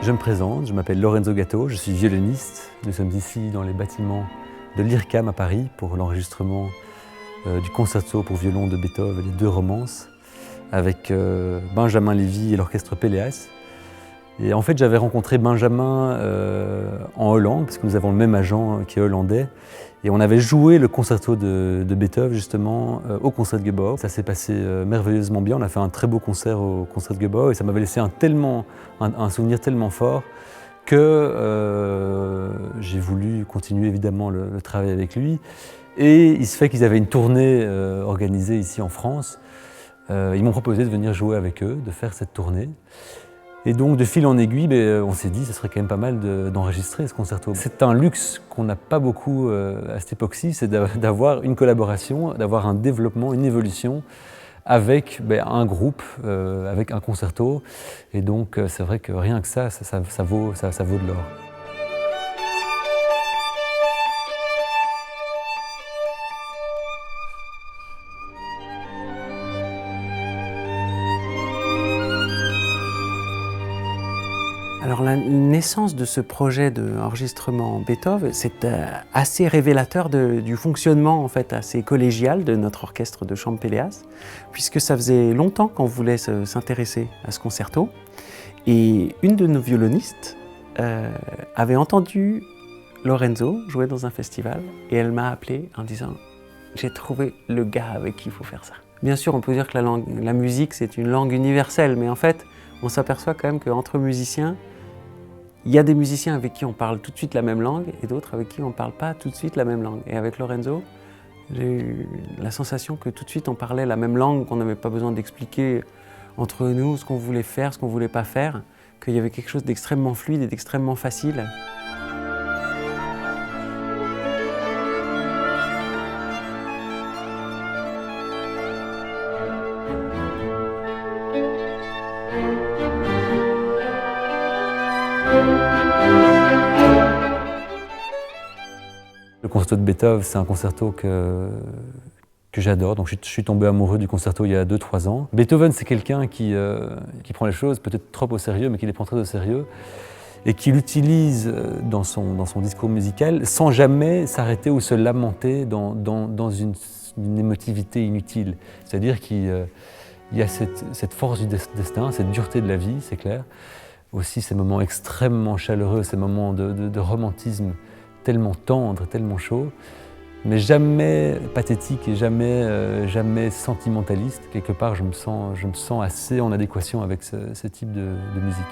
Je me présente, je m'appelle Lorenzo Gatto, je suis violoniste. Nous sommes ici dans les bâtiments de l'IRCAM à Paris pour l'enregistrement du concerto pour violon de Beethoven et les deux romances avec Benjamin Lévy et l'orchestre Péléas. Et en fait, j'avais rencontré Benjamin en Hollande, parce que nous avons le même agent qui est hollandais. Et on avait joué le concerto de Beethoven, justement, au Concertgebouw. Ça s'est passé merveilleusement bien. On a fait un très beau concert au Concertgebouw et ça m'avait laissé un souvenir tellement fort que j'ai voulu continuer évidemment le travail avec lui. Et il se fait qu'ils avaient une tournée organisée ici en France. Ils m'ont proposé de venir jouer avec eux, de faire cette tournée. Et donc, de fil en aiguille, on s'est dit que ce serait quand même pas mal d'enregistrer ce concerto. C'est un luxe qu'on n'a pas beaucoup à cette époque-ci, c'est d'avoir une collaboration, d'avoir un développement, une évolution avec un groupe, avec un concerto. Et donc, c'est vrai que rien que ça vaut de l'or. Alors la naissance de ce projet d'enregistrement Beethoven, c'est assez révélateur du fonctionnement en fait assez collégial de notre orchestre de chambre Péléas, puisque ça faisait longtemps qu'on voulait s'intéresser à ce concerto. Et une de nos violonistes avait entendu Lorenzo jouer dans un festival et elle m'a appelé en disant « J'ai trouvé le gars avec qui il faut faire ça ». Bien sûr, on peut dire que la musique c'est une langue universelle, mais en fait, on s'aperçoit quand même qu'entre musiciens, il y a des musiciens avec qui on parle tout de suite la même langue et d'autres avec qui on ne parle pas tout de suite la même langue. Et avec Lorenzo, j'ai eu la sensation que tout de suite on parlait la même langue, qu'on n'avait pas besoin d'expliquer entre nous ce qu'on voulait faire, ce qu'on ne voulait pas faire, qu'il y avait quelque chose d'extrêmement fluide et d'extrêmement facile. Le concerto de Beethoven, c'est un concerto que j'adore. Donc je suis tombé amoureux du concerto il y a 2-3 ans. Beethoven, c'est quelqu'un qui prend les choses peut-être trop au sérieux, mais qui les prend très au sérieux et qui l'utilise dans son discours musical sans jamais s'arrêter ou se lamenter dans une émotivité inutile. C'est-à-dire qu'il y a cette force du destin, cette dureté de la vie, c'est clair. Aussi ces moments extrêmement chaleureux, ces moments de romantisme tellement tendre, tellement chaud, mais jamais pathétique et jamais sentimentaliste. Quelque part, je me sens assez en adéquation avec ce type de musique.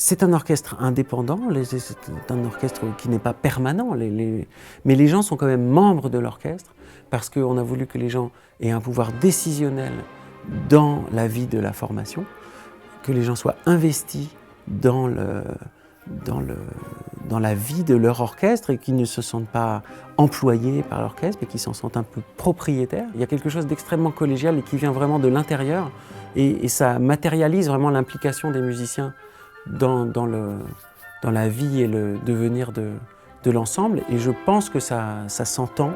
C'est un orchestre indépendant, c'est un orchestre qui n'est pas permanent, mais les gens sont quand même membres de l'orchestre parce qu'on a voulu que les gens aient un pouvoir décisionnel dans la vie de la formation, que les gens soient investis dans la vie de leur orchestre et qu'ils ne se sentent pas employés par l'orchestre, mais qu'ils s'en sentent un peu propriétaires. Il y a quelque chose d'extrêmement collégial et qui vient vraiment de l'intérieur et ça matérialise vraiment l'implication des musiciens dans la vie et le devenir de l'ensemble, et je pense que ça s'entend.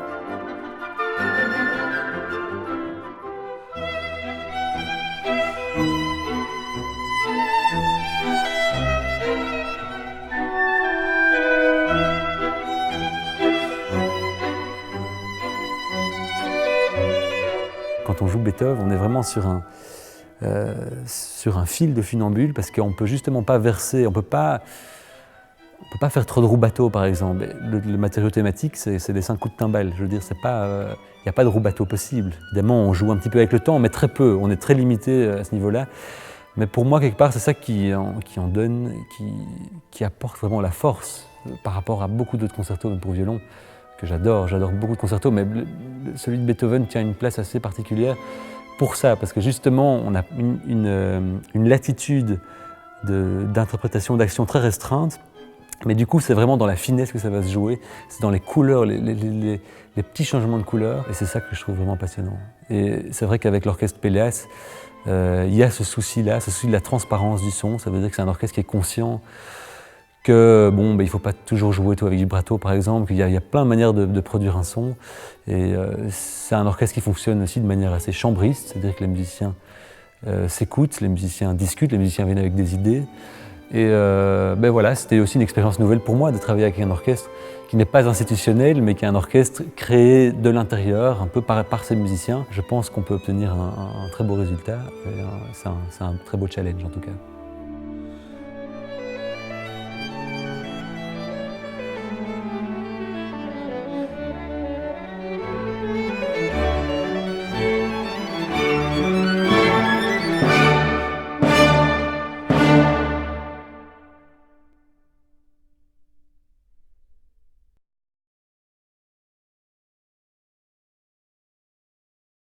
Quand on joue Beethoven, on est vraiment sur un fil de funambule parce qu'on ne peut justement pas verser, on ne peut pas faire trop de rubato par exemple. Le matériau thématique, c'est des 5 coups de timbale. Je veux dire, il n'y a pas de rubato possible. Évidemment, on joue un petit peu avec le temps, mais très peu. On est très limité à ce niveau-là. Mais pour moi, quelque part, c'est ça qui en donne, qui apporte vraiment la force par rapport à beaucoup d'autres concertos, même pour violon, que j'adore. J'adore beaucoup de concertos, mais celui de Beethoven tient une place assez particulière pour ça, parce que justement, on a une latitude d'interprétation, d'action très restreinte, mais du coup, c'est vraiment dans la finesse que ça va se jouer, c'est dans les couleurs, les petits changements de couleurs, et c'est ça que je trouve vraiment passionnant. Et c'est vrai qu'avec l'orchestre Péléas, Il y a ce souci-là, ce souci de la transparence du son. Ça veut dire que c'est un orchestre qui est conscient que il ne faut pas toujours jouer tout avec vibrato par exemple, qu'il y a plein de manières de produire un son. Et c'est un orchestre qui fonctionne aussi de manière assez chambriste, c'est-à-dire que les musiciens s'écoutent, les musiciens discutent, les musiciens viennent avec des idées. Et voilà, c'était aussi une expérience nouvelle pour moi de travailler avec un orchestre qui n'est pas institutionnel, mais qui est un orchestre créé de l'intérieur, un peu par ces musiciens. Je pense qu'on peut obtenir un très beau résultat. C'est un très beau challenge en tout cas.